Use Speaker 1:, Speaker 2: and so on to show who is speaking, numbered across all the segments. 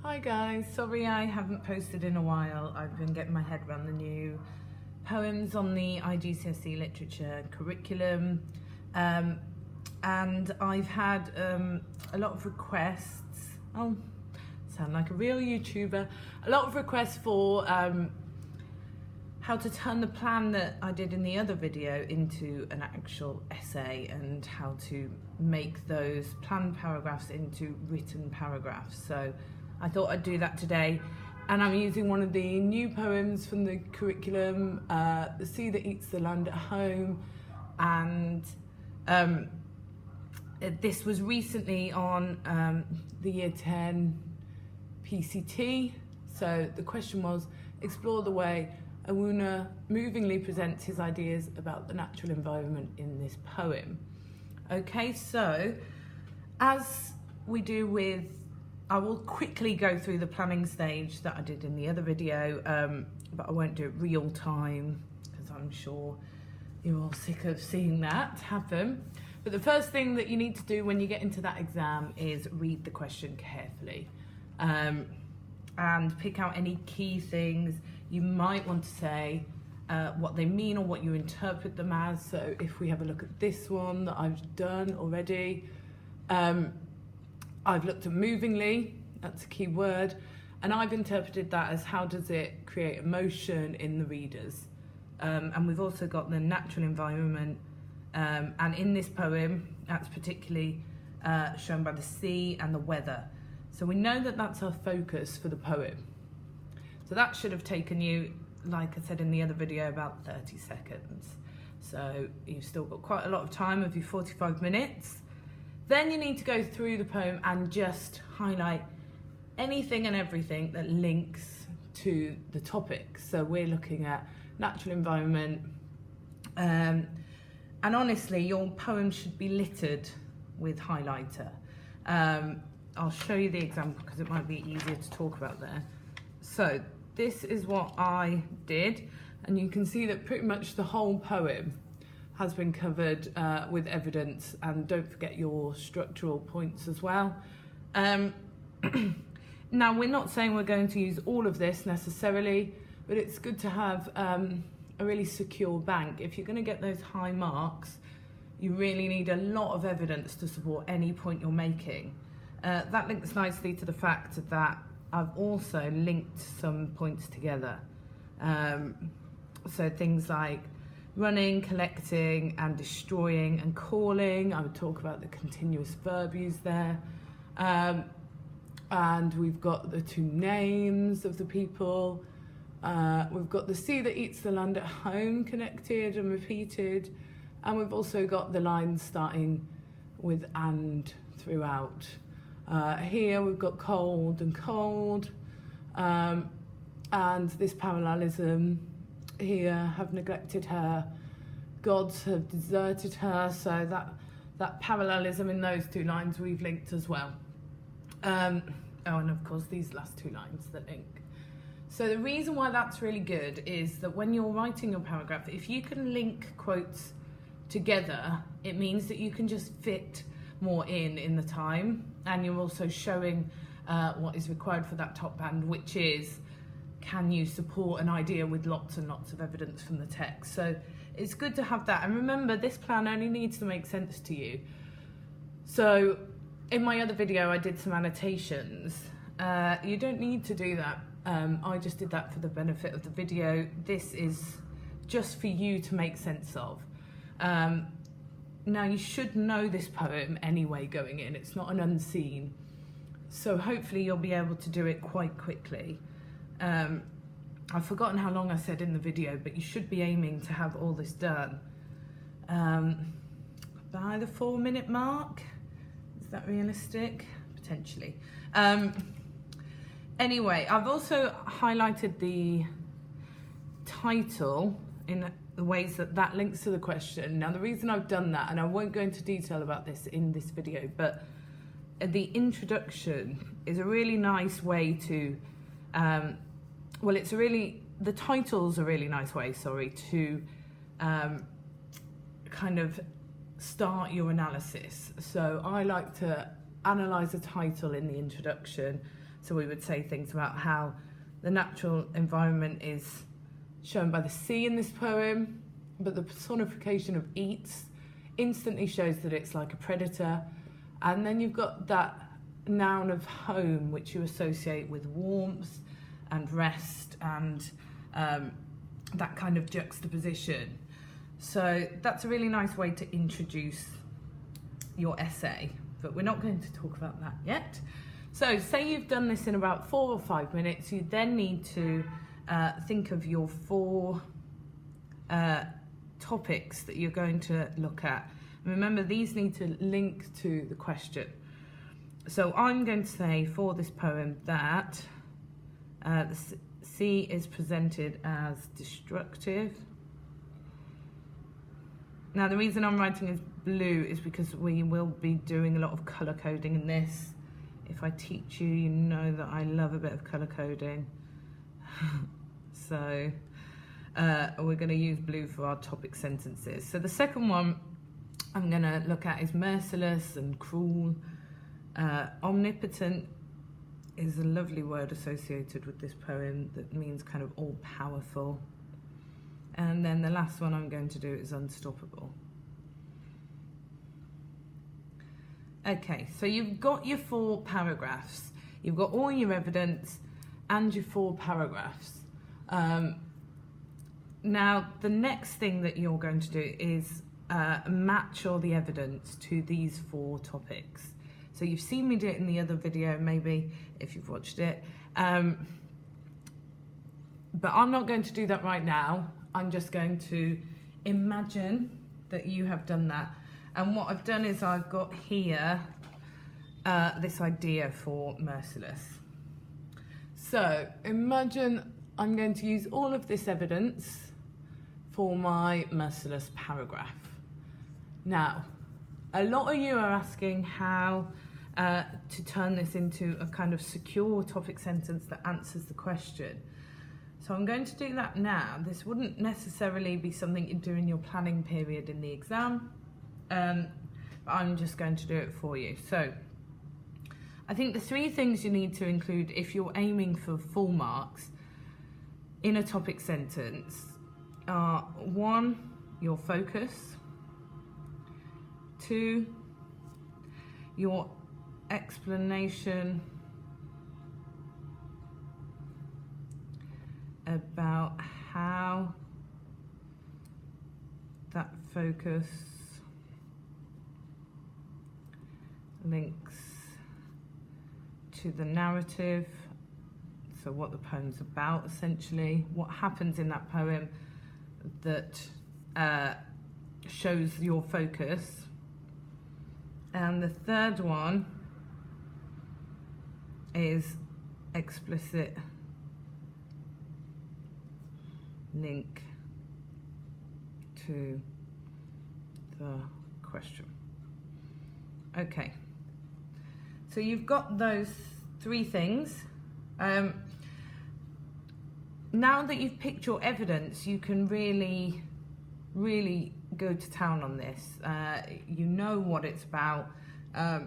Speaker 1: Hi guys, sorry I haven't posted in a while. I've been getting my head around the new poems on the iGCSE literature curriculum, and I've had a lot of requests. Oh, sound like a real YouTuber. A lot of requests for how to turn the plan that I did in the other video into an actual essay, and how to make those planned paragraphs into written paragraphs. So I thought I'd do that today, and I'm using one of the new poems from the curriculum, The Sea That Eats the Land at Home, and this was recently on the Year 10 PCT. So the question was, explore the way Awuna movingly presents his ideas about the natural environment in this poem. Okay, so as we do with, I will quickly go through the planning stage that I did in the other video, but I won't do it real time because I'm sure you're all sick of seeing that happen. But the first thing that you need to do when you get into that exam is read the question carefully, and pick out any key things you might want to say, what they mean or what you interpret them as. So if we have a look at this one that I've done already, I've looked at movingly, that's a key word, and I've interpreted that as how does it create emotion in the readers. And we've also got the natural environment, and in this poem, that's particularly shown by the sea and the weather. So we know that that's our focus for the poem. So that should have taken you, like I said in the other video, about 30 seconds. So you've still got quite a lot of time of your 45 minutes. Then you need to go through the poem and just highlight anything and everything that links to the topic. So we're looking at natural environment, and honestly, your poem should be littered with highlighter. I'll show you the example because it might be easier to talk about there. So this is what I did, and you can see that pretty much the whole poem has been covered with evidence, and don't forget your structural points as well. Now, we're not saying we're going to use all of this necessarily, but it's good to have a really secure bank. If you're going to get those high marks, you really need a lot of evidence to support any point you're making. That links nicely to the fact that I've also linked some points together. So things like running, collecting, and destroying, and calling. I would talk about the continuous verb used there. And we've got the two names of the people. We've got the sea that eats the land at home connected and repeated. And we've also got the lines starting with and throughout. Here we've got cold and cold. And this parallelism here, have neglected her, gods have deserted her. So that parallelism in those two lines we've linked as well. Oh, and of course these last two lines that link. So the reason why that's really good is that when you're writing your paragraph, if you can link quotes together, it means that you can just fit more in the time, and you're also showing what is required for that top band, which is, can you support an idea with lots and lots of evidence from the text? So it's good to have that. And remember, this plan only needs to make sense to you. So in my other video, I did some annotations. You don't need to do that. I just did that for the benefit of the video. This is just for you to make sense of. Now, you should know this poem anyway going in. It's not an unseen. So hopefully you'll be able to do it quite quickly. I've forgotten how long I said in the video, but you should be aiming to have all this done by the 4-minute mark. Is that realistic? Potentially. Anyway, I've also highlighted the title in the ways that links to the question. Now, the reason I've done that, and I won't go into detail about this in this video, but the introduction is a really nice way to, the title's a really nice way, to kind of start your analysis. So I like to analyse a title in the introduction So we would say things about how the natural environment is shown by the sea in this poem, but the personification of eats instantly shows that it's like a predator. And then you've got that noun of home, which you associate with warmth and rest and that kind of juxtaposition. So that's a really nice way to introduce your essay, but we're not going to talk about that yet. So say you've done this in about 4 or 5 minutes, you then need to think of your 4 topics that you're going to look at. And remember, these need to link to the question. So I'm going to say for this poem that the sea is presented as destructive. Now the reason I'm writing as blue is because we will be doing a lot of colour coding in this. If I teach you, you know that I love a bit of colour coding. So we're going to use blue for our topic sentences. So the second one I'm going to look at is merciless and cruel. Omnipotent is a lovely word associated with this poem that means kind of all-powerful. And then the last one I'm going to do is unstoppable. Okay, so you've got your 4 paragraphs. You've got all your evidence and your 4 paragraphs. Now, the next thing that you're going to do is match all the evidence to these 4 topics. So you've seen me do it in the other video, maybe, if you've watched it. But I'm not going to do that right now. I'm just going to imagine that you have done that. And what I've done is I've got here this idea for merciless. So imagine I'm going to use all of this evidence for my merciless paragraph. Now, a lot of you are asking how to turn this into a kind of secure topic sentence that answers the question. So I'm going to do that now. This wouldn't necessarily be something you do in your planning period in the exam, but I'm just going to do it for you. So I think the 3 things you need to include if you're aiming for full marks in a topic sentence are 1, your focus, 2, your explanation about how that focus links to the narrative, so what the poem's about essentially, what happens in that poem that shows your focus. And the third one is explicit link to the question. Okay, so you've got those 3 things. Now that you've picked your evidence, you can really go to town on this. You know what it's about,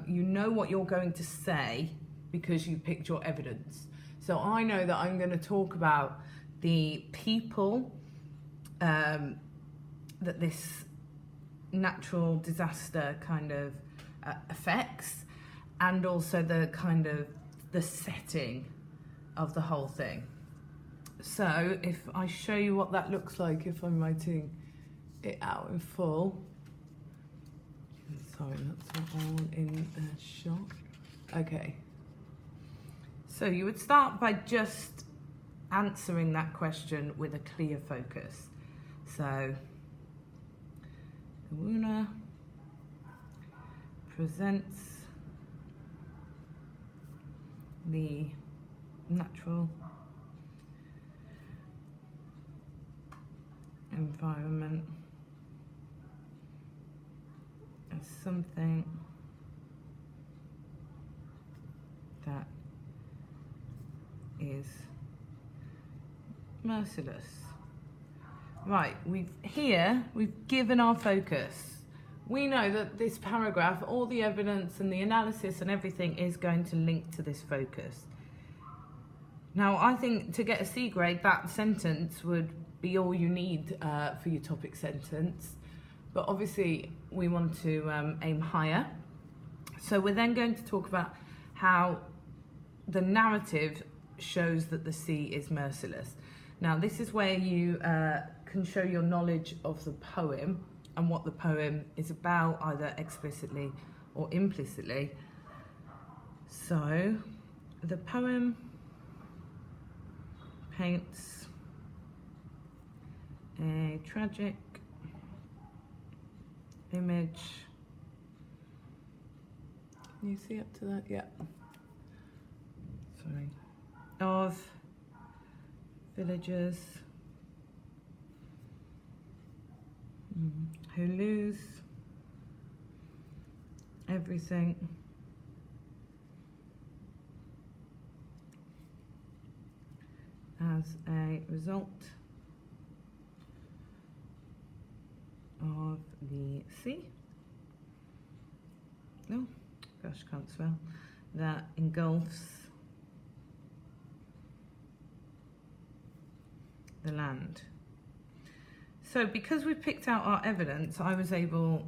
Speaker 1: you know what you're going to say because you picked your evidence. So I know that I'm going to talk about the people that this natural disaster kind of affects, and also the kind of the setting of the whole thing. So if I show you what that looks like if I'm writing it out in full. Sorry, that's not all in a shot. Okay. So you would start by just answering that question with a clear focus. So, Luna presents the natural environment as something that is merciless. Right, we've given our focus. We know that this paragraph, all the evidence and the analysis and everything is going to link to this focus. Now, I think to get a C grade, that sentence would be all you need for your topic sentence. But obviously, we want to aim higher. So we're then going to talk about how the narrative shows that the sea is merciless. Now, this is where you can show your knowledge of the poem and what the poem is about, either explicitly or implicitly. So, the poem paints a tragic image. Can you see up to that? Yeah. Sorry. Of villagers who lose everything as a result of the sea. Oh, gosh, can't spell. That engulfs the land. So because we've picked out our evidence, I was able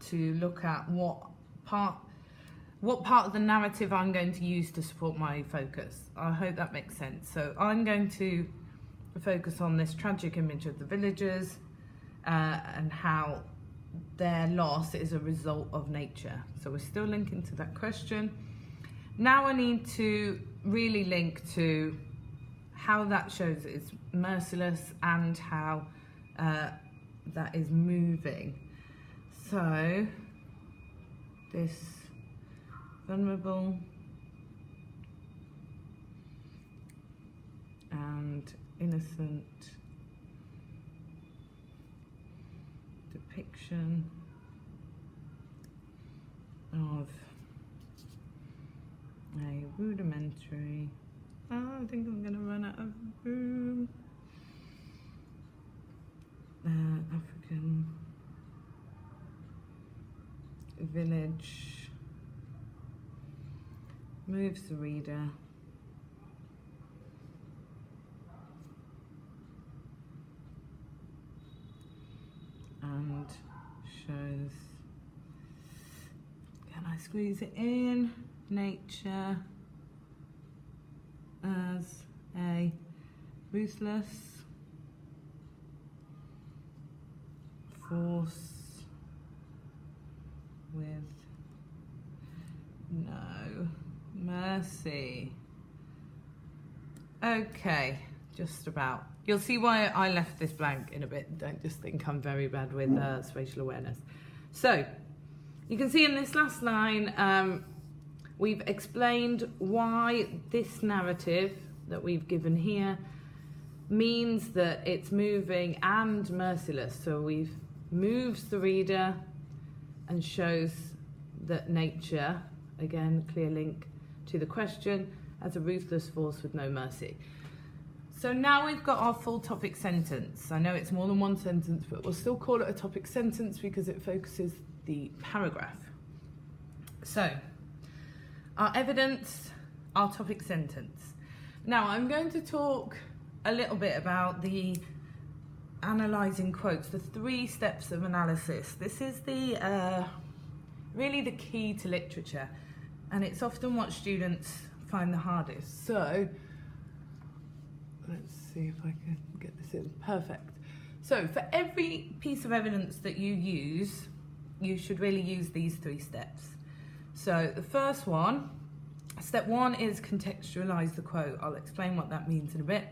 Speaker 1: to look at what part of the narrative I'm going to use to support my focus. I hope that makes sense. So I'm going to focus on this tragic image of the villagers and how their loss is a result of nature. So we're still linking to that question. Now I need to really link to how that shows it's merciless and how that is moving. So this vulnerable and innocent depiction of a rudimentary, I think I'm going to run out of room, African village moves the reader and shows, can I squeeze it in, nature as a ruthless force with no mercy. Okay, just about. You'll see why I left this blank in a bit. Don't just think I'm very bad with spatial awareness. So, you can see in this last line, we've explained why this narrative that we've given here means that it's moving and merciless. So we've moves the reader and shows that nature, again, clear link to the question, as a ruthless force with no mercy. So now we've got our full topic sentence. I know it's more than one sentence, but we'll still call it a topic sentence because it focuses the paragraph. So, our evidence, our topic sentence. Now, I'm going to talk a little bit about the analysing quotes, the 3 steps of analysis. This is the really the key to literature, and it's often what students find the hardest. So, let's see if I can get this in. Perfect. So, for every piece of evidence that you use, you should really use these 3 steps. So, the first one, step 1 is contextualise the quote. I'll explain what that means in a bit.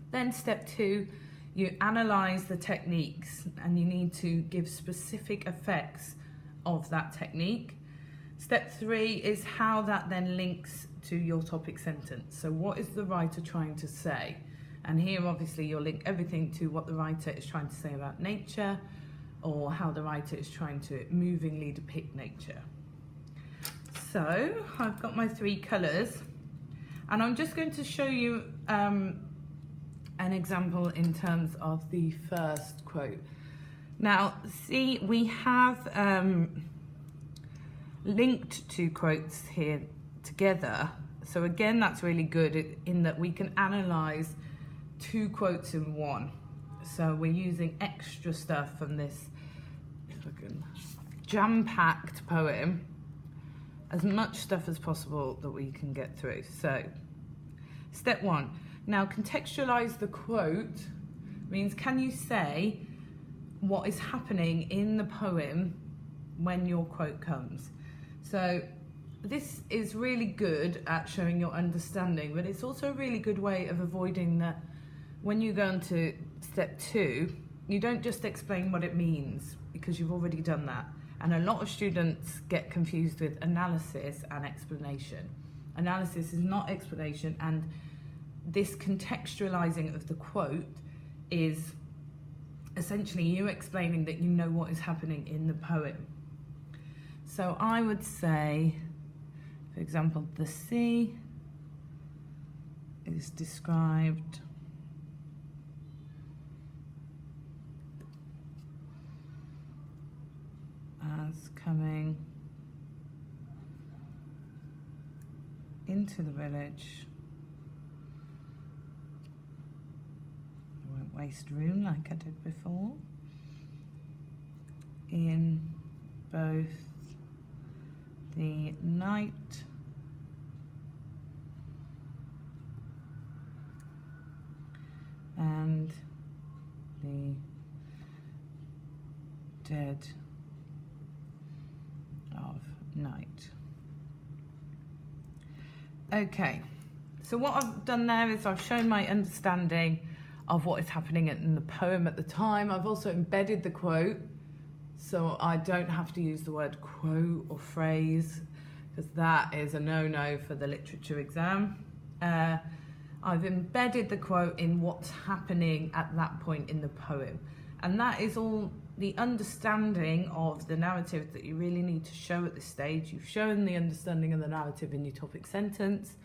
Speaker 1: Then step 2, you analyse the techniques, and you need to give specific effects of that technique. Step 3 is how that then links to your topic sentence. So what is the writer trying to say? And here obviously you'll link everything to what the writer is trying to say about nature, or how the writer is trying to movingly depict nature. So I've got my 3 colours, and I'm just going to show you an example in terms of the first quote. Now, see, we have linked 2 quotes here together. So again, that's really good in that we can analyze 2 quotes in one. So we're using extra stuff from this jam-packed poem, as much stuff as possible that we can get through. So step 1, now contextualize the quote means, can you say what is happening in the poem when your quote comes? So this is really good at showing your understanding, but it's also a really good way of avoiding that when you go into step 2, you don't just explain what it means, because you've already done that. And a lot of students get confused with analysis and explanation. Analysis is not explanation, and this contextualizing of the quote is essentially you explaining that you know what is happening in the poem. So I would say, for example, the sea is described as coming into the village. I won't waste room like I did before. In both the night and the dead of night. Okay, so what I've done there is I've shown my understanding of what is happening in the poem at the time. I've also embedded the quote, so I don't have to use the word quote or phrase, because that is a no-no for the literature exam. I've embedded the quote in what's happening at that point in the poem, and that is all the understanding of the narrative that you really need to show at this stage. You've shown the understanding of the narrative in your topic sentence,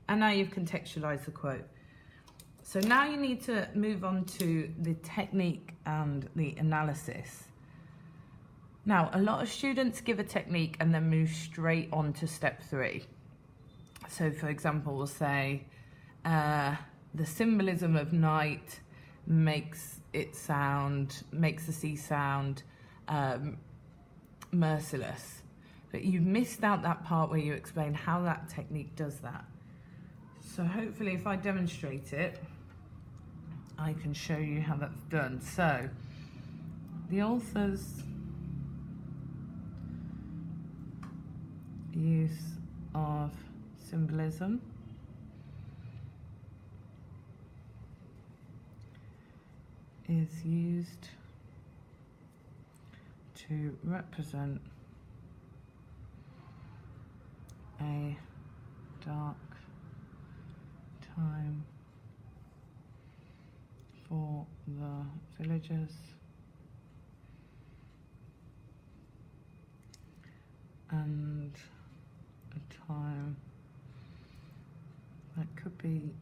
Speaker 1: and now you've contextualized the quote. So now you need to move on to the technique and the analysis. Now, a lot of students give a technique and then move straight on to step 3. So for example, we'll say, the symbolism of night makes the sea sound merciless. But you've missed out that part where you explain how that technique does that. So hopefully if I demonstrate it, I can show you how that's done. So the author's use of symbolism is used to represent a dark time for the villagers and a time that could be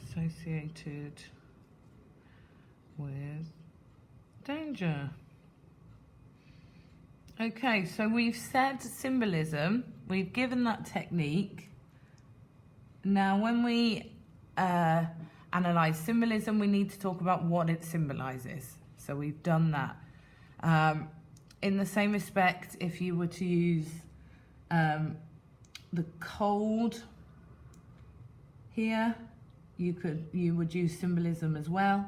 Speaker 1: associated with danger. Okay, so we've said symbolism, we've given that technique. Now when we analyze symbolism, we need to talk about what it symbolizes. So we've done that. In the same respect, if you were to use the cold here, you would use symbolism as well.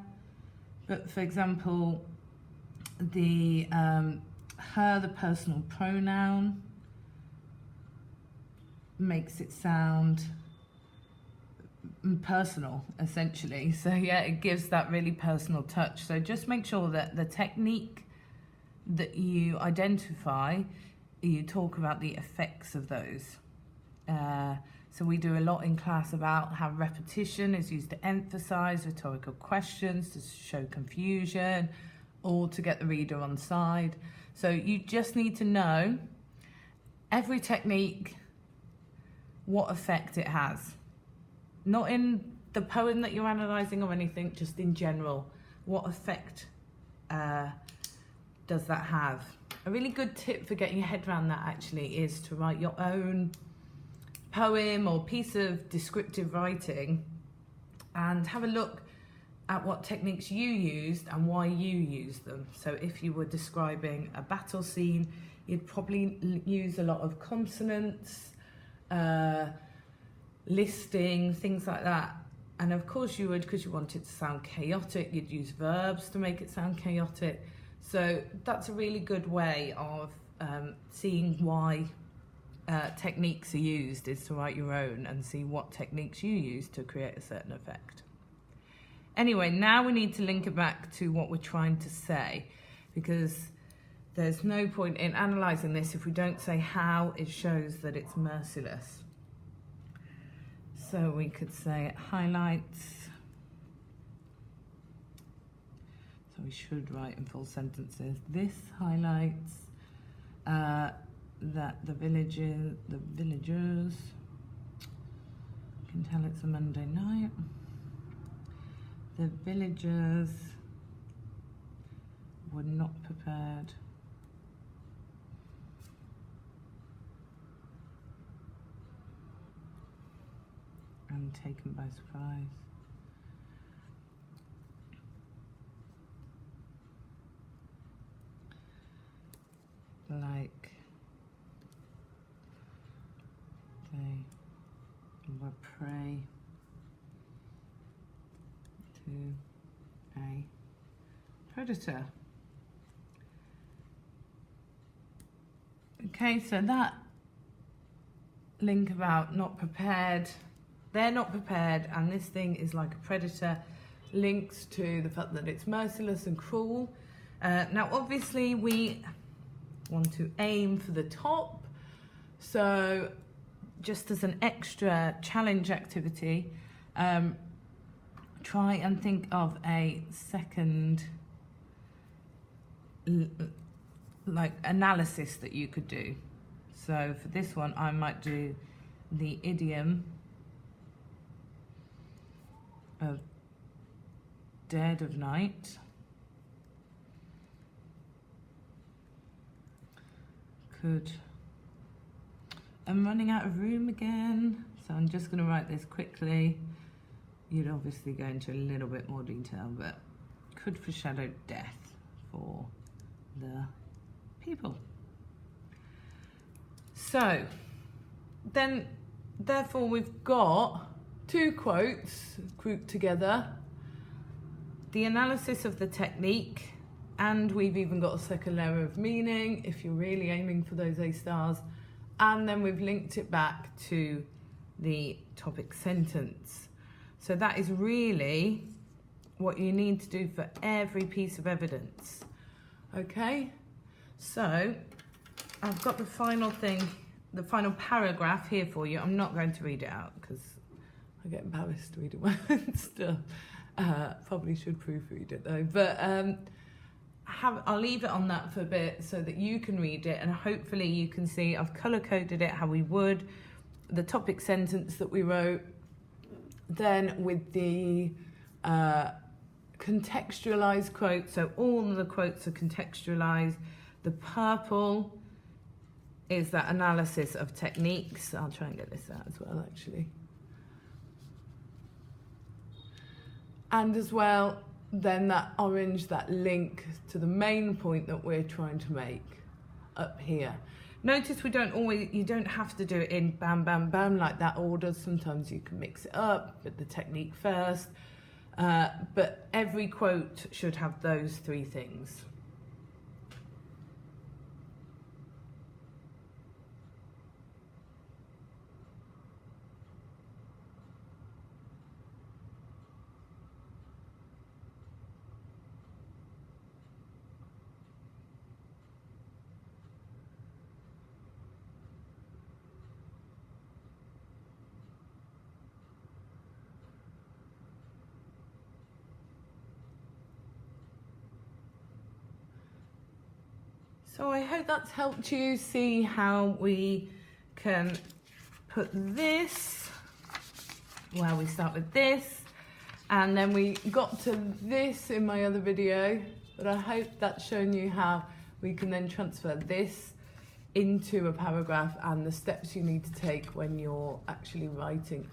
Speaker 1: But for example, the her, the personal pronoun, makes it sound personal, essentially. So yeah, it gives that really personal touch. So just make sure that the technique that you identify, you talk about the effects of those. So we do a lot in class about how repetition is used to emphasize rhetorical questions, to show confusion, or to get the reader on side. So you just need to know every technique, what effect it has. Not in the poem that you're analysing or anything, just in general. What effect does that have? a really good tip for getting your head around that actually is to write your own poem or piece of descriptive writing and have a look at what techniques you used and why you used them. So if you were describing a battle scene, you'd probably use a lot of consonants, listing, things like that. And of course you would, because you want it to sound chaotic, you'd use verbs to make it sound chaotic. So that's a really good way of seeing why techniques are used, is to write your own and see what techniques you use to create a certain effect. Anyway, now we need to link it back to what we're trying to say, because there's no point in analysing this if we don't say how it shows that it's merciless. So we could say it highlights. So we should write in full sentences. This highlights that the villagers, you can tell it's a Monday night. The villagers were not prepared and taken by surprise. Like they were prey to a predator. Okay, so that link about not prepared, they're not prepared, and this thing is like a predator, links to the fact that it's merciless and cruel. Now obviously we want to aim for the top, so just as an extra challenge activity, try and think of a second like analysis that you could do. So for this one I might do the idiom of dead of night. I'm running out of room again, so I'm just going to write this quickly. You'd obviously go into a little bit more detail, but could foreshadow death for the people. So then, therefore, we've got two quotes grouped together, the analysis of the technique, and we've even got a second layer of meaning if you're really aiming for those A stars, and then we've linked it back to the topic sentence. So that is really what you need to do for every piece of evidence. Okay, so I've got the final thing, the final paragraph here for you. I'm not going to read it out because I get embarrassed reading my own stuff. Probably should proofread it though, but I'll leave it on that for a bit so that you can read it, and hopefully you can see I've colour-coded it how we would, the topic sentence that we wrote, then with the contextualised quotes, so all of the quotes are contextualised. The purple is that analysis of techniques. I'll try and get this out as well actually. And as well, then that orange, that link to the main point that we're trying to make up here. Notice you don't have to do it in bam, bam, bam like that order. Sometimes you can mix it up with the technique first, but every quote should have those three things. So I hope that's helped you see how we can put this, well, we start with this, and then we got to this in my other video, but I hope that's shown you how we can then transfer this into a paragraph and the steps you need to take when you're actually writing